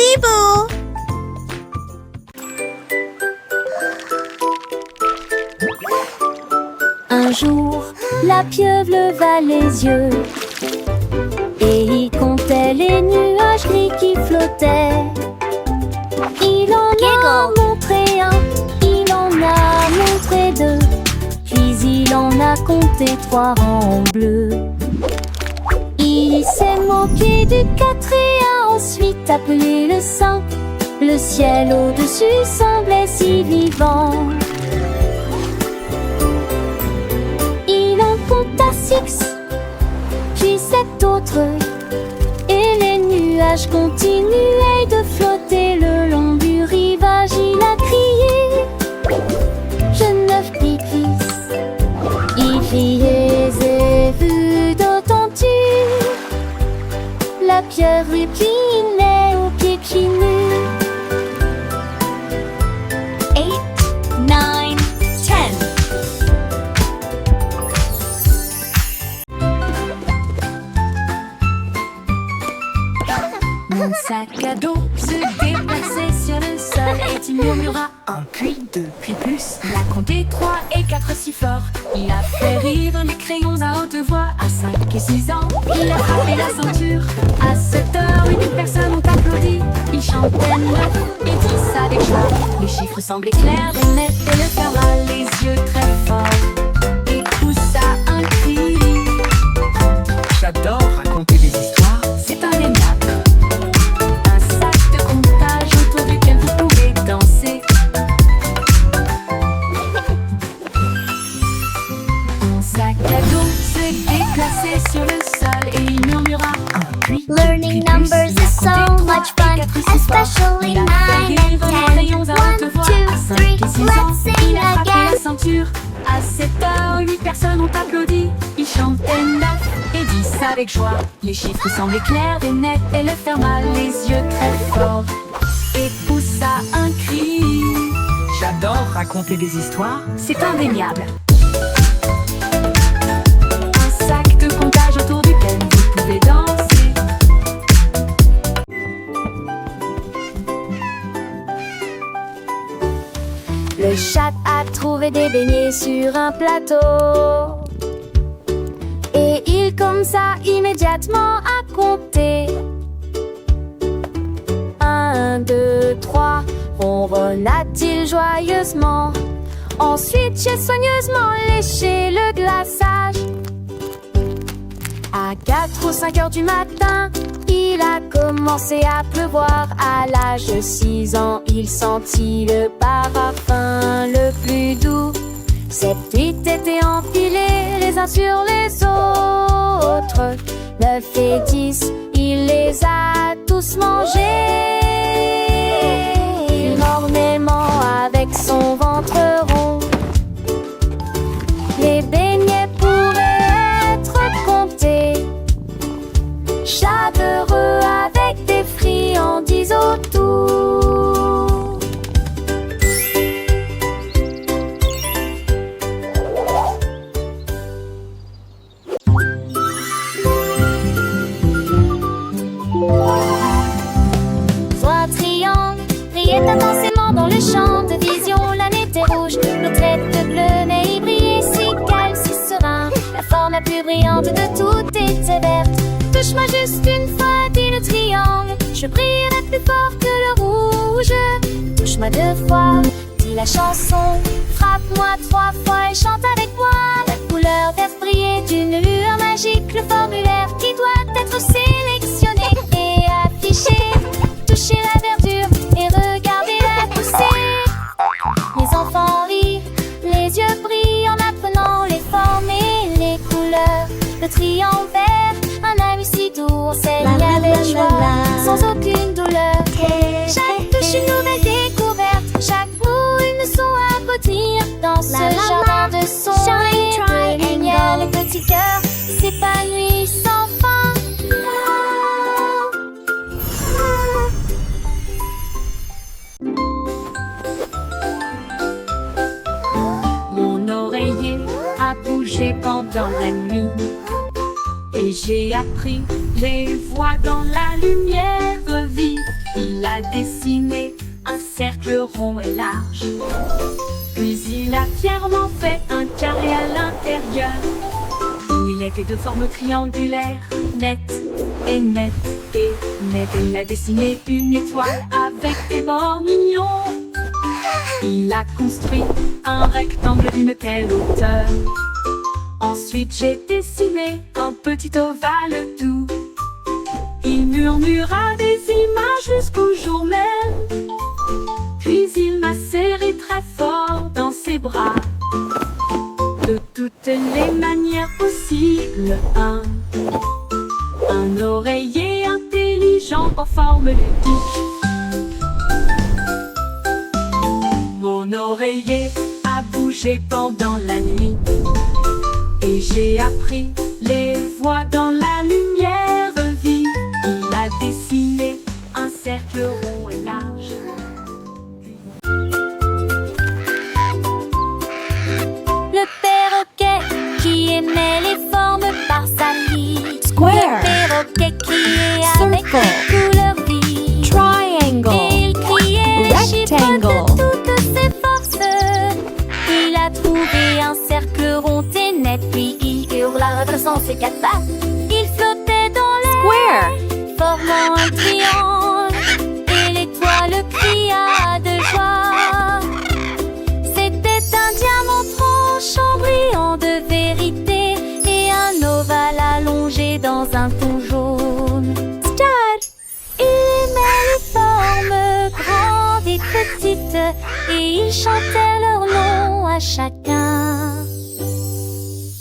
Bibou. Un jour, la pieuvre leva les yeux et il comptait les nuages gris qui flottaient. Il en a montré un, il en a montré deux, puis il en a compté 3 en bleu. Il s'est moqué du 4 et a ensuite appelé le 5. Le ciel au-dessus semblait si vivant. Il en compta 6, puis 7 autres, et les nuages continuaient de flotter le long du rivage. Il a crié: je 9 petits fils, il filles et vu d'autant-tu. La pierre lui clinait aux pieds qui nus. 8, 9, 10. Mon sac à dos se déplaçait sur le sol et il murmura 1, puis 2, puis plus. Il a compté 3 et 4 si fort. Il a fait rire les crayons à haute voix. À 5 et 6 ans, il a frappé la ceinture. À 7 heures, 8 personnes ont applaudi. Il chantait 9 et 10 avec joie. Les chiffres semblaient clairs et nets et le ferma les yeux très fort et poussa un cri. J'adore raconter des histoires. C'est indéniable. Un sac de comptage autour duquel vous pouvez danser. Mon sac à dos se déplaçait sur le sol et il murmura 1, puis Learning puis plus. numbers Il a is so compté 3 much et fun, 4 si fort. especially Il a 9 fait rire les crayons and à 10. haute voix. 1, À 2, 5 et 6 3, ans, let's il sing a frappé again. la ceinture. À 7 heures, 8 personnes ont applaudi. Il chantait 9 et 10 avec joie. Les chiffres semblaient clairs et nets et le ferma les yeux très fort et poussa un cri. J'adore raconter des histoires. C'est indéniable. Un sac de comptage autour duquel vous pouvez danser. Le chat a trouvé des beignets sur un plateau et il commença immédiatement à compter. 1, 2, 3, ronronna-t-il joyeusement. Ensuite, j'ai soigneusement léché le glaçage. À 4 ou 5 heures du matin, il a commencé à pleuvoir. À l'âge de 6 ans, il sentit le parfum le plus doux. 7, 8 étaient empilés les uns sur les autres. 9 et 10, il les a tous mangés. Énormément avec son ventre rond. Les beignets pourraient être comptés. Chat heureux avec des friandises autour. Trois triangles brillaient intensément dans le champ de vision. L'un était rouge, l'autre était bleu, mais il brillait si calme, si serein. La forme la plus brillante de toutes était verte. Touche-moi juste une fois, dit le triangle, je brillerai plus fort que le rouge. Touche-moi 2 fois, dit la chanson, frappe-moi 3 fois et chante avec moi. La couleur verte brillait d'une lueur magique, le formulaire qui doit être sélectionné et affiché. Touchez la verdure et regardez-la pousser. Les enfants rient, les yeux brillent en apprenant les formes et les couleurs. Le triangle vert, un ami si doux, enseigne avec joie, sans aucune douleur. Chaque touche une nouvelle découverte, chaque mot une leçon à retenir. Dans ce jardin de son et de lumière, le petit cœur s'épanouit sans fin. Mon oreiller a bougé pendant la nuit et j'ai appris les voix dans la lumière vive. Il a dessiné un cercle rond et large. Puis il a fièrement fait un carré à l'intérieur. Il était de forme triangulaire, nette et nette et nette. Il a dessiné une étoile avec des bords mignons. Il a construit un rectangle d'une telle hauteur. Ensuite j'ai dessiné un petit ovale doux. Il murmura des images jusqu'au jour même. Puis il m'a serré très fort dans ses bras. De toutes les manières possibles, un oreiller intelligent en forme ludique. Mon oreiller a bougé pendant la nuit et j'ai appris les voix dans la lumière vive. Il a dessiné un cercle rond et large. Le perroquet qui aimait les formes par salive. Square. Le perroquet criait avec Circle. des couleurs vives. Triangle. Et il criait chiffre Rectangle. de toutes ses forces. Il a trouvé un cercle rond et net, puis il hurla redressant ses quatre pattes. Il flottait dans l'air, Square. formant un triangle. Et l'étoile cria de joie. C'était un diamant tranchant, brillant de vérité, et un ovale allongé dans un ton jaune. Stud! Il aimait les formes grandes et petites, et il chantait leur nom à chacun.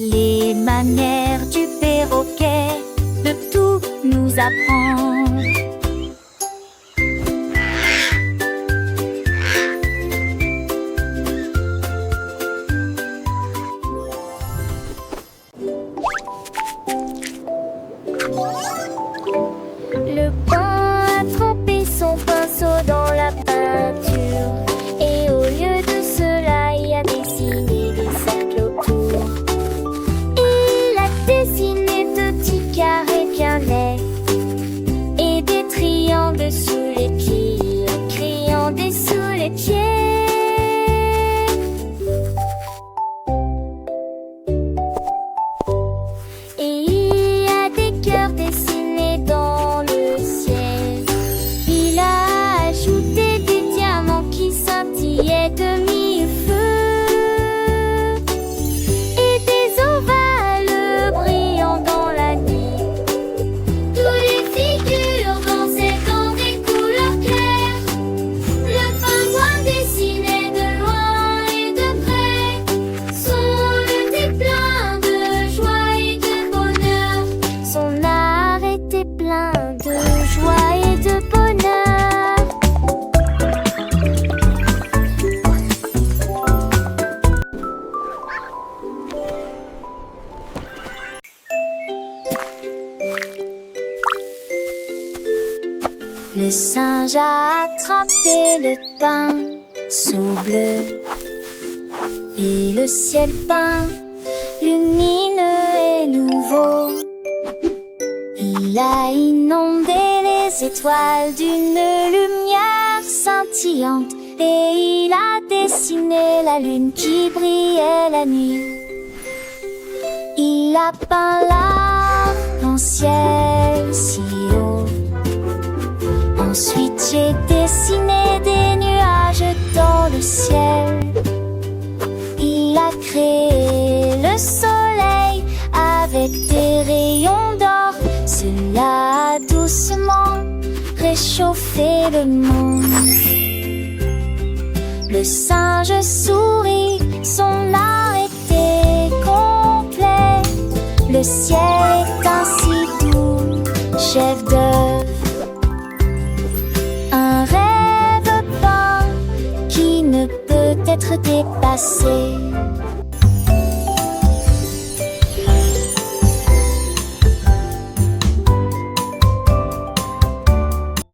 Les manières du perroquet de tout nous apprend. Le pain a trempé son pinceau dans la peinture, et au lieu de cela, il a dessiné des cercles autour. Il a dessiné de petits carrés bien nets et des triangles sous les pieds, criant des sous les pieds. Et il y a des cœurs dessinés dans le ciel. Il a ajouté des diamants qui scintillaient de mille feux et des ovales brillants dans la nuit. Toutes les figures dansaient dans des couleurs claires. Le pingouin dessinait de loin et de près. Son était plein de joie et de bonheur. Son art était plein de joie et de bonheur. Le singe a attrapé le pinceau bleu et le ciel peint lumineux et nouveau. Il a inondé les étoiles d'une lumière scintillante et il a dessiné la lune qui brillait la nuit. Il a peint l'arc-en-ciel si haut. Ensuite j'ai dessiné des nuages dans le ciel. Il a créé le soleil avec des rayons d'or. Cela a doucement réchauffé le monde. Le singe sourit, son art était complet. Le ciel est ainsi doux, chef d'œuvre. Un rêve peint qui ne peut être dépassé.